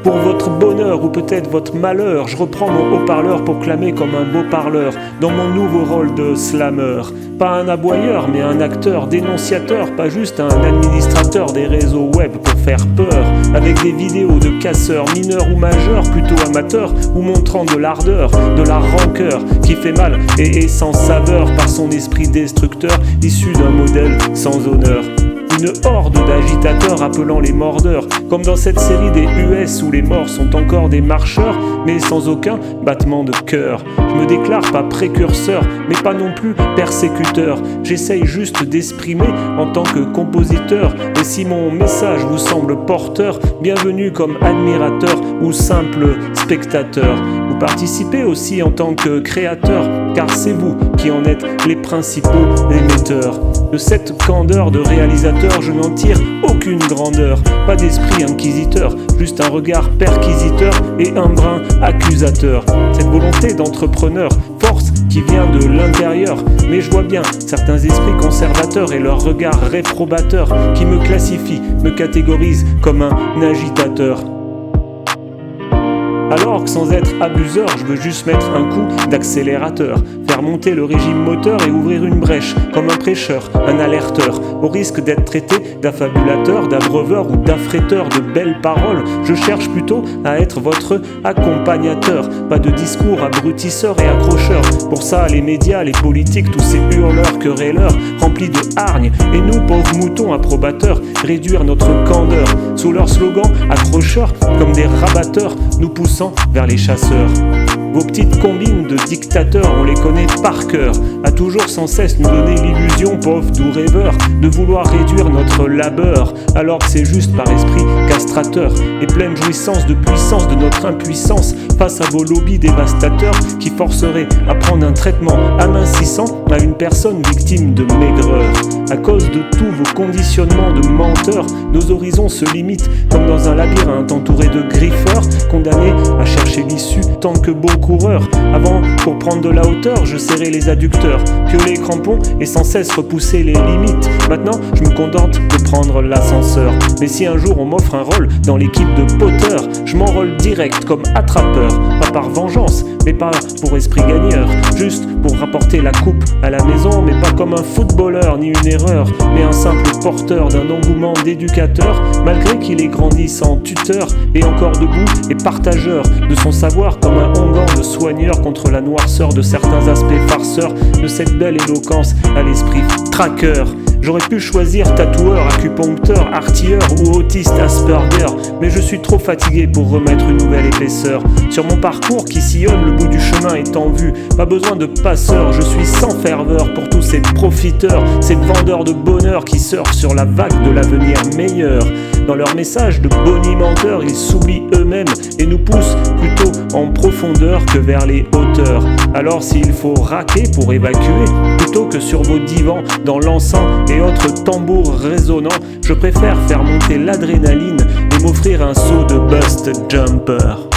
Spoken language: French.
Pour votre bonheur ou peut-être votre malheur, je reprends mon haut-parleur pour clamer comme un beau parleur dans mon nouveau rôle de slammer. Pas un aboyeur, mais un acteur, dénonciateur, pas juste un administrateur des réseaux web pour faire peur. Avec des vidéos de casseurs, mineurs ou majeurs, plutôt amateurs, ou montrant de l'ardeur, de la rancœur, qui fait mal et est sans saveur par son esprit destructeur, issu d'un modèle sans honneur. Une horde d'agitateurs appelant les mordeurs, comme dans cette série des US où les morts sont encore des marcheurs, mais sans aucun battement de cœur. Je me déclare pas précurseur, mais pas non plus persécuteur. J'essaye juste d'exprimer en tant que compositeur, et si mon message vous semble porteur, bienvenue comme admirateur ou simple spectateur. Vous participez aussi en tant que créateur, car c'est vous qui en êtes les principaux émetteurs. De cette candeur de réalisateur, je n'en tire aucune grandeur. Pas d'esprit inquisiteur, juste un regard perquisiteur et un brin accusateur. Cette volonté d'entrepreneur, force qui vient de l'intérieur. Mais je vois bien certains esprits conservateurs et leur regard réprobateur qui me classifient, me catégorisent comme un agitateur. Alors que sans être abuseur, je veux juste mettre un coup d'accélérateur, faire monter le régime moteur et ouvrir une brèche, comme un prêcheur, un alerteur, au risque d'être traité d'affabulateur, d'abreuveur ou d'affréteur de belles paroles. Je cherche plutôt à être votre accompagnateur, pas de discours abrutisseur et accrocheur. Pour ça, les médias, les politiques, tous ces hurleurs, querelleurs, remplis de hargne, et nous, pauvres moutons approbateurs, réduire notre candeur, sous leur slogan accrocheurs, comme des rabatteurs, nous poussant vers les chasseurs. Vos petites combines de dictateurs, on les connaît par cœur, à toujours sans cesse nous donner l'illusion, pauvres doux rêveurs, de vouloir réduire notre labeur, alors que c'est juste par esprit castrateur et pleine jouissance de puissance de notre impuissance face à vos lobbies dévastateurs qui forceraient à prendre un traitement amincissant à une personne victime de maigreur. À cause de tous vos conditionnements de menteurs, nos horizons se limitent comme dans un labyrinthe entouré de griffeurs, condamnés à chercher l'issue tant que beaux coureurs. Avant, pour prendre de la hauteur, je serrais les adducteurs, pioler les crampons et sans cesse repousser les limites. Maintenant, je me contente de prendre l'ascenseur. Mais si un jour on m'offre un rôle dans l'équipe de Potter, je m'enrôle direct comme attrapeur, pas par vengeance, mais pas pour esprit gagneur, juste pour rapporter la coupe à la maison, mais pas comme un footballeur ni une erreur, mais un simple porteur d'un engouement d'éducateur, malgré qu'il ait grandi sans tuteur et encore debout et partageur de son savoir comme un onguent de soigneur contre la noirceur de certains aspects farceurs de cette belle éloquence à l'esprit traqueur. J'aurais pu choisir tatoueur, acupuncteur, artilleur ou autiste Asperger, mais je suis trop fatigué pour remettre une nouvelle épaisseur sur mon parcours qui sillonne, le bout du chemin est en vue. Pas besoin de passeur, je suis sans ferveur pour tous ces profiteurs, ces vendeurs de bonheur qui surfent sur la vague de l'avenir meilleur. Dans leur message de bonimenteur, ils s'oublient eux-mêmes et nous poussent plutôt en profondeur que vers les hauteurs. Alors s'il faut raquer pour évacuer, plutôt que sur vos divans, dans l'encens et autres tambours résonnants, je préfère faire monter l'adrénaline et m'offrir un saut de bust jumper.